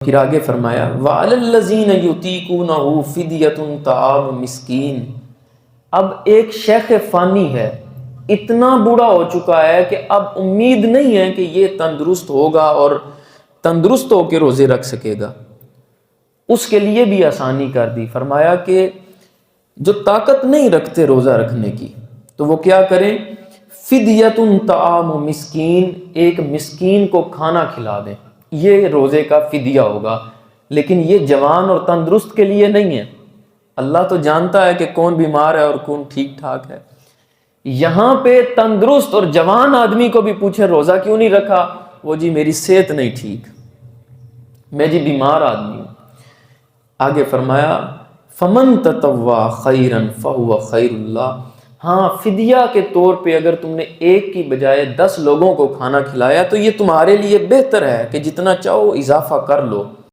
پھر آگے فرمایا وَعَلَى الَّذِينَ يُطِيقُونَهُ فِدْيَةٌ طَعَامُ مسکین۔ اب ایک شیخ فانی ہے، اتنا بوڑھا ہو چکا ہے کہ اب امید نہیں ہے کہ یہ تندرست ہوگا اور تندرست ہو کے روزے رکھ سکے گا، اس کے لیے بھی آسانی کر دی۔ فرمایا کہ جو طاقت نہیں رکھتے روزہ رکھنے کی تو وہ کیا کریں، فدیۃ طعام مسکین، ایک مسکین کو کھانا کھلا دیں، یہ روزے کا فدیہ ہوگا۔ لیکن یہ جوان اور تندرست کے لیے نہیں ہے، اللہ تو جانتا ہے کہ کون بیمار ہے اور کون ٹھیک ٹھاک ہے۔ یہاں پہ تندرست اور جوان آدمی کو بھی پوچھے روزہ کیوں نہیں رکھا، وہ جی میری صحت نہیں ٹھیک، میں جی بیمار آدمی ہوں۔ آگے فرمایا فمن تطوع خیرا فہو خیر اللہ، ہاں فدیہ کے طور پہ اگر تم نے ایک کی بجائے 10 لوگوں کو کھانا کھلایا تو یہ تمہارے لیے بہتر ہے کہ جتنا چاہو اضافہ کر لو۔